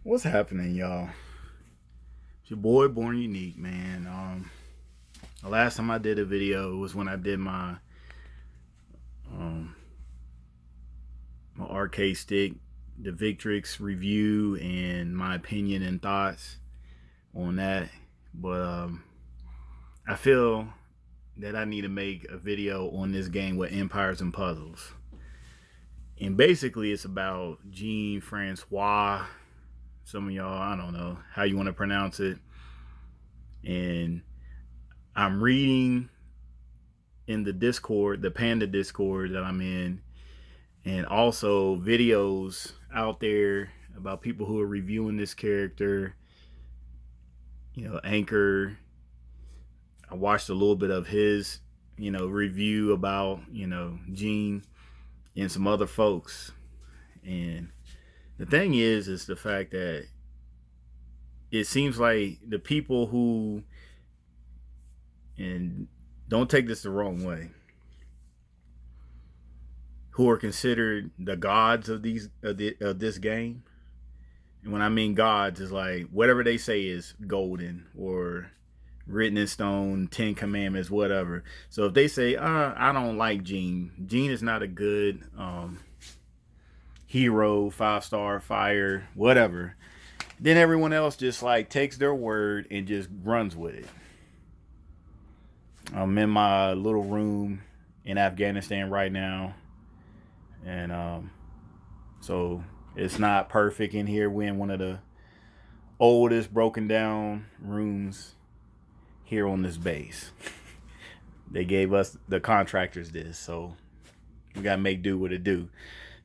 What's happening, y'all? It's your boy Born Unique, man. The last time I did a video was when I did um my arcade stick, the Victrix review, and my opinion and thoughts on that. But I feel that I need to make a video on this game with Empires and Puzzles. And basically, it's about Jean François. Some of y'all, I don't know how you want to pronounce it. And I'm reading in the Discord, the Panda Discord that I'm in, and also videos out there about people who are reviewing this character. Anchor. I watched a little bit of his, review about, Gene and some other folks. And the thing is the fact that it seems like the people who, and don't take this the wrong way, who are considered the gods of this game. And when I mean gods, is like whatever they say is golden or written in stone, 10 commandments, whatever. So if they say, I don't like Gene is not a good hero, 5-star fire, whatever, then everyone else just like takes their word and just runs with it. I'm in my little room in Afghanistan right now. And so it's not perfect in here. We're in one of the oldest broken down rooms here on this base. They gave us, the contractors, this, so we gotta make do what it do.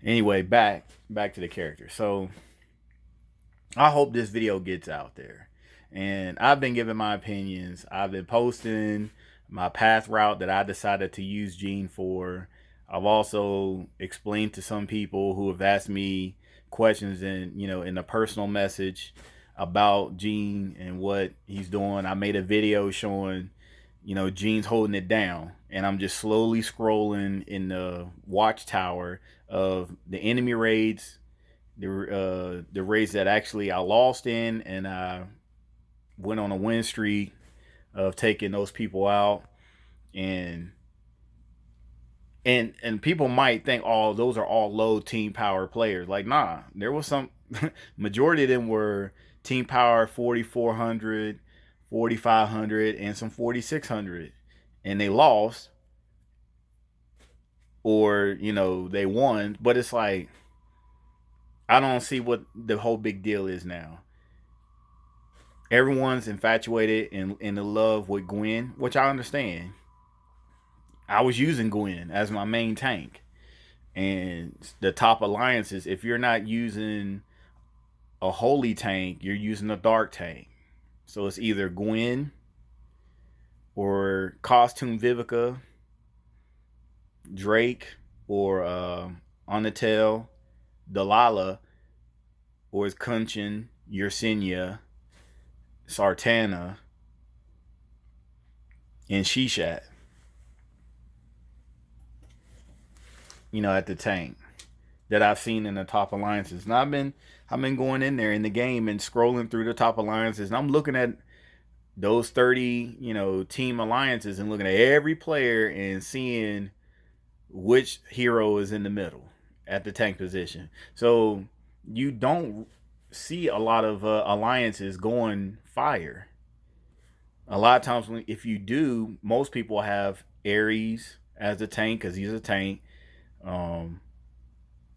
Anyway, back to the character. So I hope this video gets out there. And I've been giving my opinions. I've been posting my path route that I decided to use Gene for. I've also explained to some people who have asked me questions in a personal message about Gene and what he's doing. I made a video showing, Gene's holding it down, and I'm just slowly scrolling in the watchtower of the enemy raids, the raids that actually I lost in, and I went on a win streak of taking those people out. And people might think, oh, those are all low team power players. Like, nah, there was some majority of them were team power 4,400, 4,500, and some 4,600, and they lost, or they won. But it's like, I don't see what the whole big deal is now. Everyone's infatuated and in love with Gwen, which I understand. I was using Gwen as my main tank. And the top alliances, if you're not using a holy tank, you're using a dark tank. So it's either Gwen or Costume Vivica, Drake, or Onatel, Delilah, or it's Kunchin, Yersinia, Sartana, and Shishat. At the tank that I've seen in the top alliances. And I've been going in there in the game and scrolling through the top alliances, and I'm looking at those 30, team alliances, and looking at every player and seeing which hero is in the middle at the tank position. So you don't see a lot of alliances going fire. A lot of times, if you do, most people have Ares as the tank because he's a tank.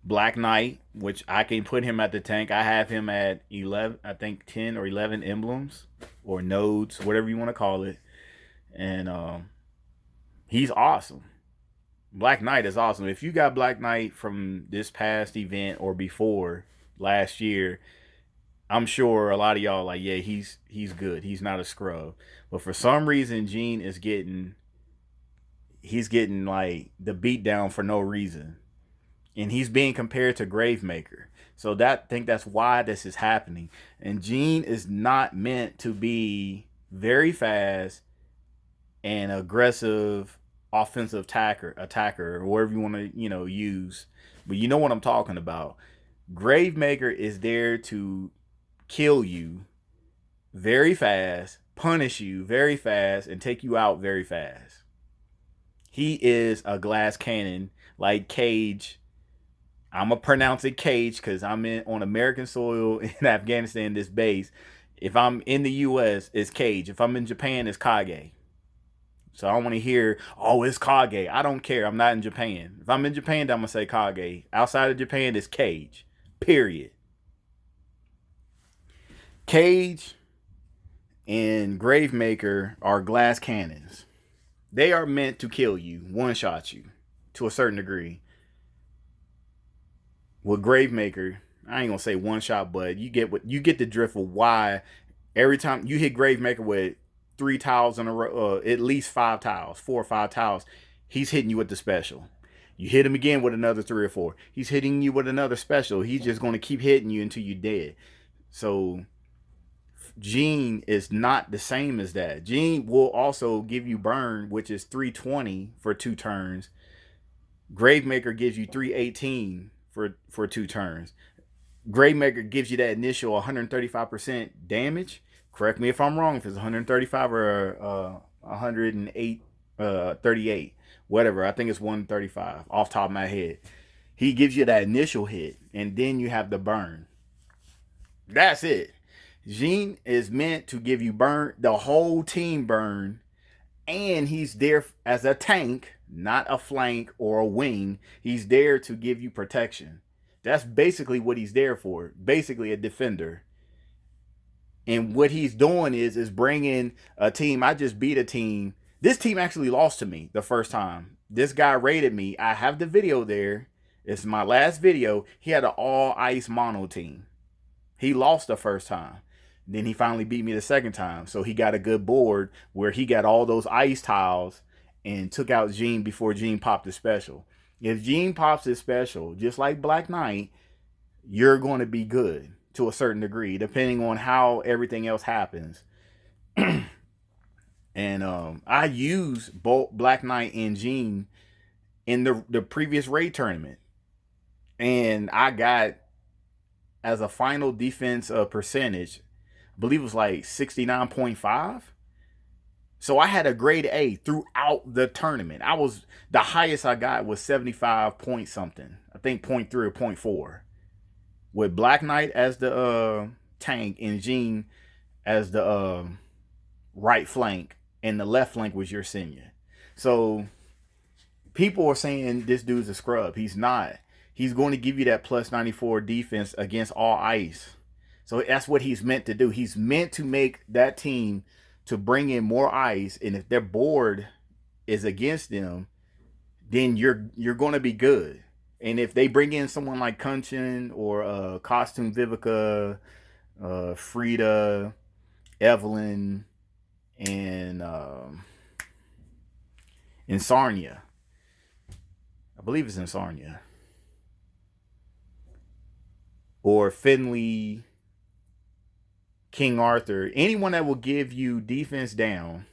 Black Knight, which I can put him at the tank. I have him at 11, I think 10 or 11 emblems or nodes, whatever you want to call it. And he's awesome. Black Knight is awesome. If you got Black Knight from this past event or before last year, I'm sure a lot of y'all like, yeah, he's good. He's not a scrub. But for some reason, Gene is he's getting like the beat down for no reason. And he's being compared to Gravemaker. So I think that's why this is happening. And Gene is not meant to be very fast and aggressive offensive attacker, or whatever you want to, use. But you know what I'm talking about. Gravemaker is there to kill you very fast, punish you very fast, and take you out very fast. He is a glass cannon like Cage. I'm gonna pronounce it Cage because I'm on American soil in Afghanistan. This base. If I'm in the U.S., it's Cage. If I'm in Japan, it's Kage. So I don't want to hear, oh, it's Kage. I don't care. I'm not in Japan. If I'm in Japan, I'm gonna say Kage. Outside of Japan, it's Cage. Period. Cage and Gravemaker are glass cannons. They are meant to kill you, one shot you, to a certain degree. With Gravemaker, I ain't gonna say one shot, but you get the drift of why every time you hit Gravemaker with 3 tiles in a row, at least 5 tiles, 4 or 5 tiles, he's hitting you with the special. You hit him again with another 3 or 4. He's hitting you with another special. He's just gonna keep hitting you until you're dead. So Jean is not the same as that. Jean will also give you burn, which is 320 for 2 turns. Gravemaker gives you 318 for 2 turns. Gravemaker gives you that initial 135% damage. Correct me if I'm wrong, if it's 135 or 108, 38, whatever. I think it's 135 off top of my head. He gives you that initial hit, and then you have the burn. That's it. Jean is meant to give you burn, the whole team burn, and he's there as a tank, not a flank or a wing. He's there to give you protection. That's basically what he's there for. Basically a defender. And what he's doing is bringing a team. I just beat a team. This team actually lost to me the first time. This guy raided me. I have the video there. It's my last video. He had an all ice mono team. He lost the first time. Then he finally beat me the second time. So he got a good board where he got all those ice tiles and took out Jean before Jean popped his special. If Jean pops his special, just like Black Knight, you're going to be good to a certain degree, depending on how everything else happens. And I used both Black Knight and Jean in the previous raid tournament. And I got, as a final defense percentage, I believe it was like 69.5. So I had a grade A throughout the tournament. The highest I got was 75 point something. I think 0.3 or 0.4. With Black Knight as the tank and Jean as the right flank, and the left flank was your senior. So people are saying this dude's a scrub. He's not. He's going to give you that plus 94 defense against all ice. So that's what he's meant to do. He's meant to make that team to bring in more ice, and if their board is against them, then you're going to be good. And if they bring in someone like Kunchin or Costume Vivica, Frida, Evelyn, and Sarnia, I believe it's in Sarnia, or Finley, King Arthur, anyone that will give you defense down,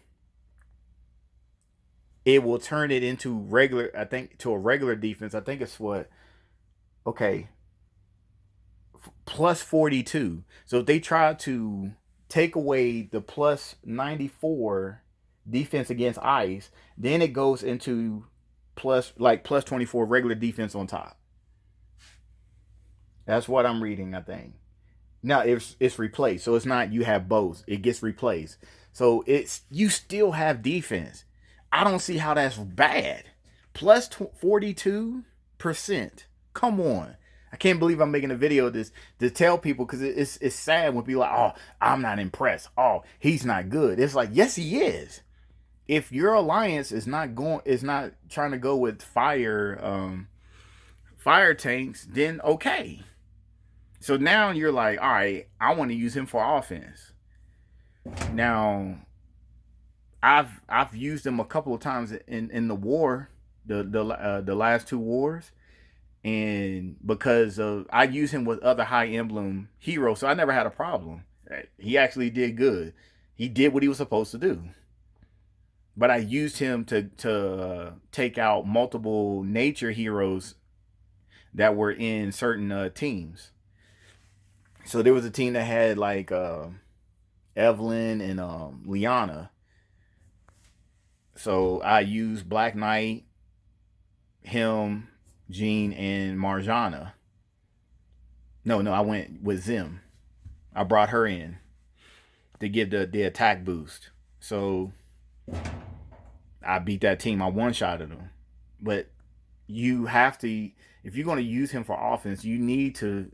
it will turn it into regular, I think, to a regular defense. I think it's what? Okay. Plus 42. So if they try to take away the plus 94 defense against ice, then it goes into plus 24 regular defense on top. That's what I'm reading, I think. Now it's replaced, so it's not you have both. It gets replaced, so it's you still have defense. I don't see how that's bad. Plus 42%. Come on, I can't believe I'm making a video of this to tell people, because it's sad when people are like, oh, I'm not impressed. Oh, he's not good. It's like, yes, he is. If your alliance is not trying to go with fire tanks, then okay. So now you're like, all right, I want to use him for offense. Now, I've used him a couple of times in the war, the last 2 wars, and because I use him with other high emblem heroes, so I never had a problem. He actually did good. He did what he was supposed to do. But I used him to take out multiple nature heroes that were in certain teams. So there was a team that had like Evelyn and Liana. So I used Black Knight, him, Jean, and Marjana. No, I went with Zim. I brought her in to give the attack boost. So I beat that team. I one shotted them. But you have to, if you're going to use him for offense, you need to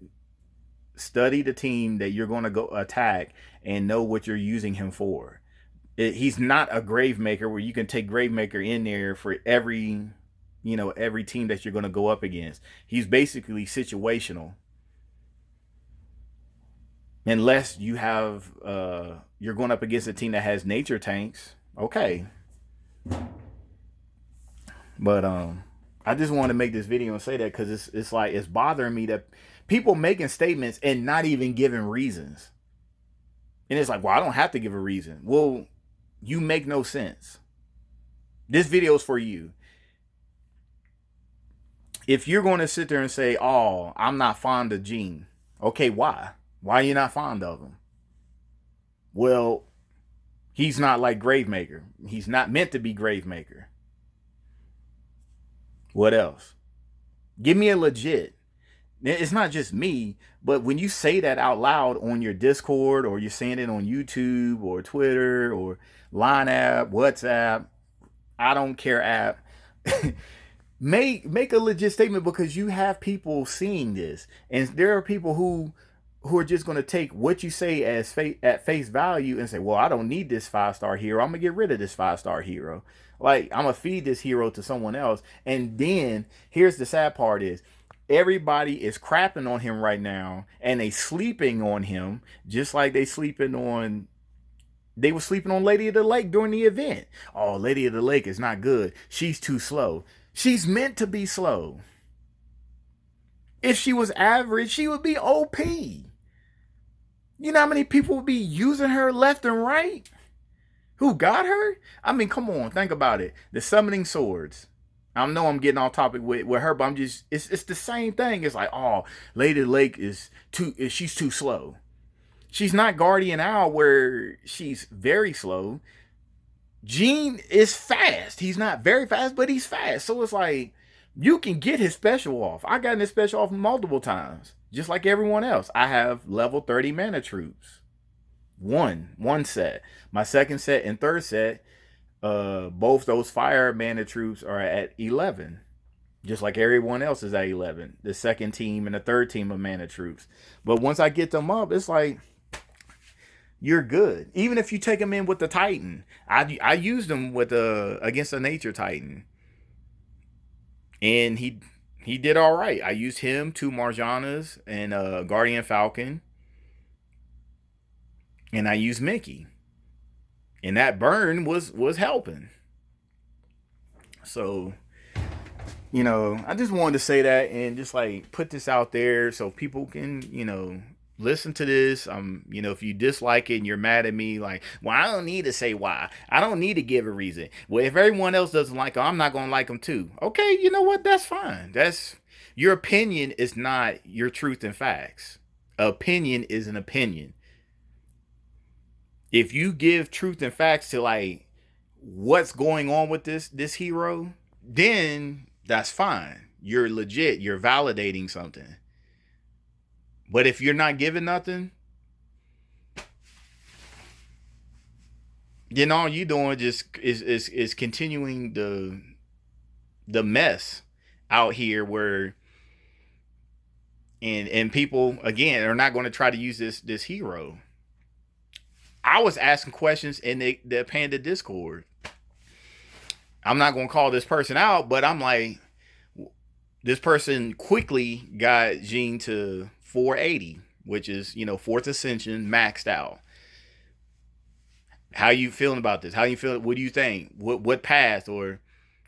study the team that you're going to go attack and know what you're using him for. He's not a Gravemaker where you can take Gravemaker in there for every team that you're going to go up against. He's basically situational. Unless you have you're going up against a team that has nature tanks, okay. But I just want to make this video and say that because it's like it's bothering me that people making statements and not even giving reasons. And it's like, well, I don't have to give a reason. Well, you make no sense. This video is for you. If you're going to sit there and say, oh, I'm not fond of Jean, okay, why? Why are you not fond of him? Well, he's not like Gravemaker. He's not meant to be Gravemaker. What else? Give me a legit. It's not just me, but when you say that out loud on your Discord or you're saying it on YouTube or Twitter or Line app, WhatsApp, I don't care app, make a legit statement because you have people seeing this. And there are people who are just going to take what you say as at face value and say, well, I don't need this 5-star hero. I'm going to get rid of this 5-star hero. Like, I'm going to feed this hero to someone else. And then here's the sad part is everybody is crapping on him right now and they sleeping on him just like they were sleeping on Lady of the Lake during the event. Oh, Lady of the Lake is not good. She's too slow. She's meant to be slow. If she was average, she would be OP. You know how many people would be using her left and right? Who got her? I mean, come on, think about it. The summoning swords. I know I'm getting off topic with her, but I'm just, it's the same thing. It's like, oh, Lady Lake she's too slow. She's not Guardian Owl where she's very slow. Jean is fast. He's not very fast, but he's fast. So it's like, you can get his special off. I got his special off multiple times. Just like everyone else. I have level 30 mana troops. One set. My second set and third set, both those fire mana troops are at 11. Just like everyone else is at 11. The second team and the third team of mana troops. But once I get them up, it's like, you're good. Even if you take them in with the Titan. I used them with against a nature Titan. And he did all right. I used him, 2 Marjanas, and Guardian Falcon. And I used Mickey. And that burn was helping. So, I just wanted to say that and just like put this out there so people can, listen to this. If you dislike it and you're mad at me, like, well, I don't need to say why. I don't need to give a reason. Well, if everyone else doesn't like them, I'm not going to like them too. Okay, you know what? That's fine. Your opinion is not your truth and facts. Opinion is an opinion. If you give truth and facts to like what's going on with this hero, then that's fine. You're legit. You're validating something. But if you're not giving nothing, then all you doing just is continuing the mess out here where and people again are not going to try to use this hero. I was asking questions in the Panda Discord. I'm not going to call this person out, but I'm like, this person quickly got Jean to 480, which is, 4th Ascension maxed out. How you feeling about this? How you feel? What do you think? What path? Or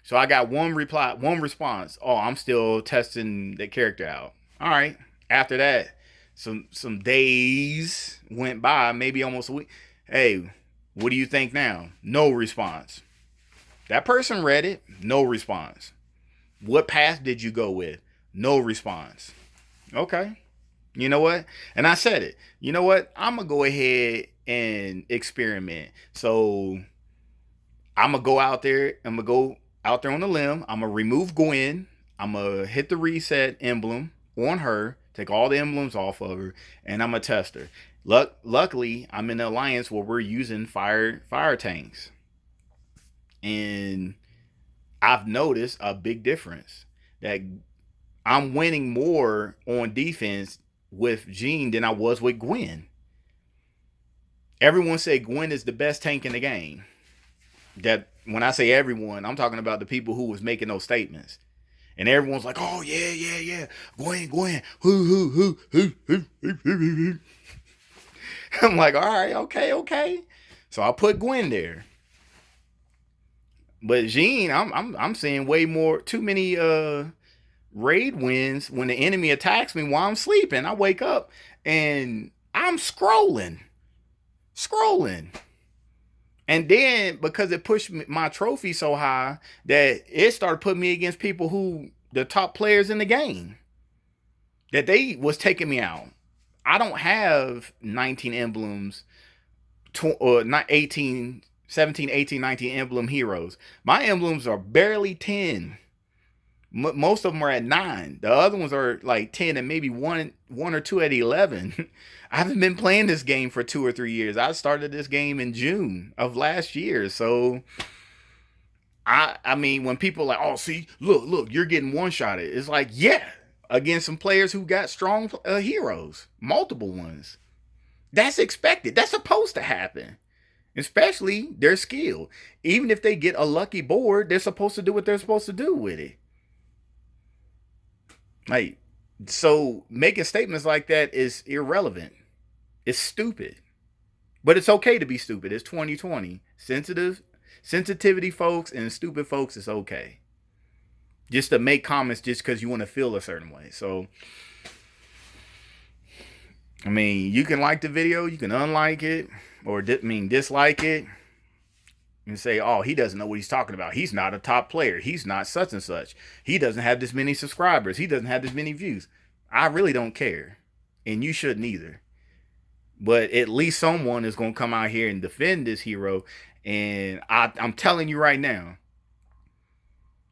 so I got one response. Oh, I'm still testing the character out. All right. After that, some days went by, maybe almost a week. Hey, what do you think now? No response. That person read it. No response. What path did you go with? No response. Okay. You know what? And I said it. You know what? I'm gonna go ahead and experiment. So I'm gonna go out there. I'm gonna go out there on the limb. I'm gonna remove Gwen. I'm gonna hit the reset emblem on her. Take all the emblems off of her, and I'm gonna test her. Luckily, I'm in an alliance where we're using fire tanks, and I've noticed a big difference that I'm winning more on defense with Jean than I was with Gwen. Everyone say Gwen is the best tank in the game. That when I say everyone, I'm talking about the people who was making those statements. And everyone's like, "Oh yeah, yeah, yeah, Gwen, hoo." I'm like, "All right, okay." So I put Gwen there. But Jean, I'm seeing way more, too many raid wins when the enemy attacks me while I'm sleeping. I wake up and I'm scrolling. And then because it pushed my trophy so high that it started putting me against people who the top players in the game, that they was taking me out. I don't have 19 emblems, or not 18, 17, 18, 19 emblem heroes. My emblems are barely 10. Most of them are at 9. The other ones are like 10 and maybe one or two at 11. I haven't been playing this game for 2 or 3 years. I started this game in June of last year. So I mean, when people are like, "Oh, see, look, you're getting one shotted," it's like, yeah, against some players who got strong heroes, multiple ones. That's expected. That's supposed to happen. Especially their skill. Even if they get a lucky board, they're supposed to do what they're supposed to do with it. Like, so making statements like that is irrelevant. It's stupid. But it's okay to be stupid. It's 2020. Sensitivity folks and stupid folks is okay. Just to make comments just because you want to feel a certain way. So, I mean, you can like the video, you can unlike it, or dislike it, and say, "Oh, he doesn't know what he's talking about. He's not a top player. He's not such and such. He doesn't have this many subscribers. He doesn't have this many views." I really don't care, and you shouldn't either. But at least someone is going to come out here and defend this hero. And I'm telling you right now,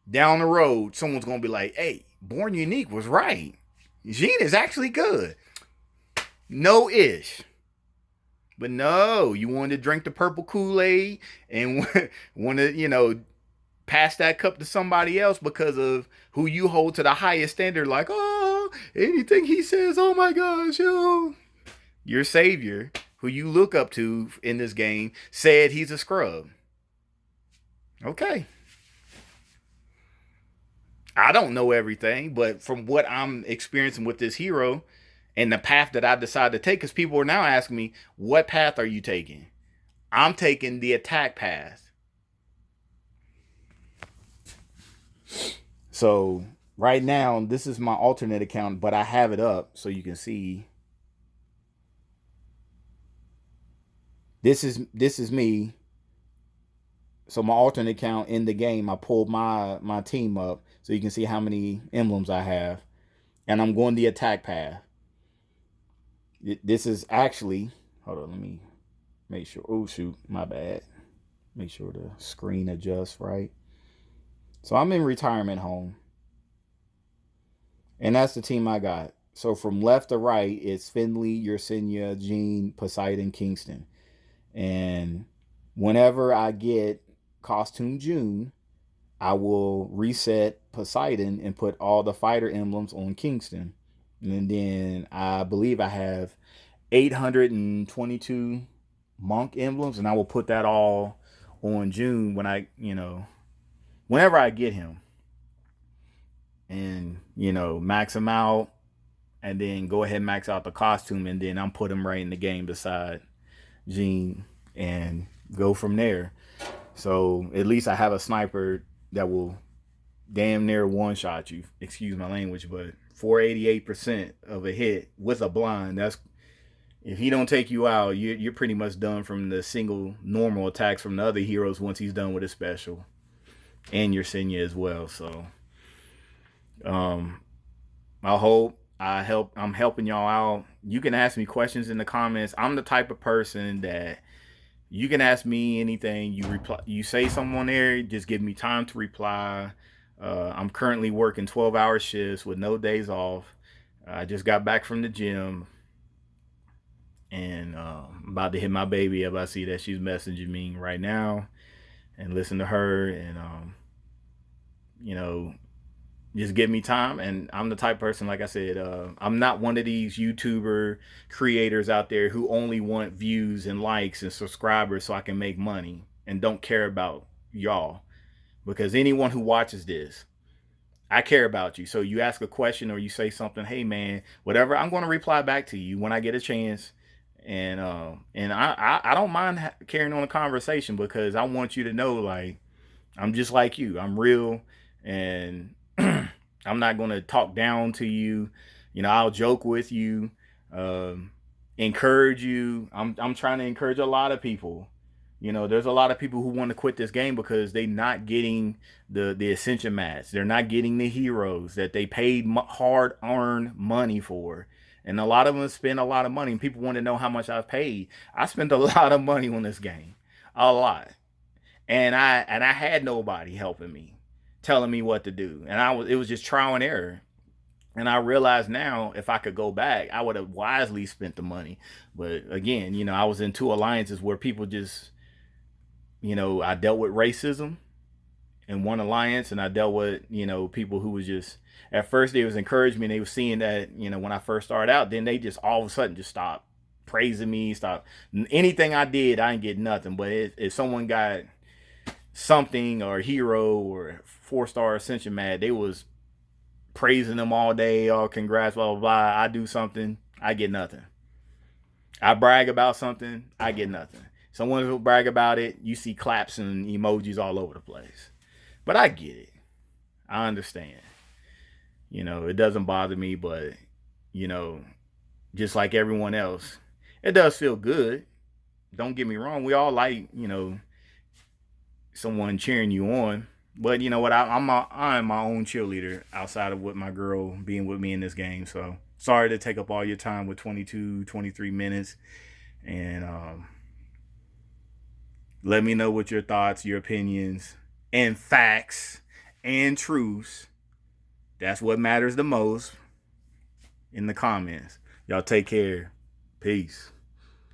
down the road, someone's going to be like, "Hey, Born Unique was right. Jean is actually good." No ish. But no, you wanted to drink the purple Kool-Aid and want to, pass that cup to somebody else because of who you hold to the highest standard. Like, "Oh, anything he says, oh my gosh, yo." Your savior, who you look up to in this game, said he's a scrub. Okay. I don't know everything, but from what I'm experiencing with this hero and the path that I decided to take, because people are now asking me, "What path are you taking?" I'm taking the attack path. So right now, this is my alternate account, but I have it up so you can see. This is me. So my alternate account in the game, I pulled my team up so you can see how many emblems I have, and I'm going the attack path. This is actually, hold on, let me make sure. Oh shoot, my bad. Make sure the screen adjusts right. So I'm in retirement home, and that's the team I got. So from left to right, it's Finley, Yersinia, Jean, Poseidon, Kingston. And whenever I get costume June, I will reset Poseidon and put all the fighter emblems on Kingston. And then I believe I have 822 monk emblems, and I will put that all on June whenever I get him. And, max him out, and then go ahead and max out the costume, and then I'm put him right in the game beside Jean and go from there. So at least I have a sniper that will damn near one shot you. Excuse my language, but 488% of a hit with a blind. That's if he don't take you out, you're pretty much done from the single normal attacks from the other heroes once he's done with his special, and your Senya as well. So, I hope I'm helping y'all out. You can ask me questions in the comments. I'm the type of person that you can ask me anything. You say something on there, just give me time to reply. I'm currently working 12-hour shifts with no days off. I just got back from the gym, and I'm about to hit my baby up. I see that she's messaging me right now, and listen to her, and you know, just give me time. And I'm the type of person, like I said, I'm not one of these YouTuber creators out there who only want views and likes and subscribers so I can make money and don't care about y'all. Because anyone who watches this, I care about you. So you ask a question or you say something, hey man, whatever, I'm going to reply back to you when I get a chance. And I don't mind carrying on a conversation, because I want you to know, like, I'm just like you. I'm real, and I'm not going to talk down to you. I'll joke with you, um, encourage you. I'm trying to encourage a lot of people. There's a lot of people who want to quit this game because they're not getting the ascension mats. They're not getting the heroes that they paid hard earned money for. And a lot of them spend a lot of money. And people want to know how much I've paid. I spent a lot of money on this game, a lot, and I had nobody helping me, telling me what to do, and it was just trial and error. And I realize now, if I could go back, I would have wisely spent the money. But again, I was in two alliances where people just, I dealt with racism in one alliance, and I dealt with, people who was just, at first they was encouraging me, and they was seeing that, when I first started out, then they just all of a sudden just stopped praising me, stop anything I did. I didn't get nothing. But if someone got something or hero or 4-star ascension mat, they was praising them all day. Oh, congrats, blah blah blah. I do something, I get nothing. I brag about something, I get nothing. Someone will brag about it, you see claps and emojis all over the place. But I get it. I understand. It doesn't bother me, but you know, just like everyone else, it does feel good. Don't get me wrong. We all like, someone cheering you on. But you know what? I'm my own cheerleader outside of what my girl being with me in this game. So sorry to take up all your time with 22, 23 minutes. And let me know what your thoughts, your opinions, and facts and truths. That's what matters the most in the comments. Y'all take care. Peace.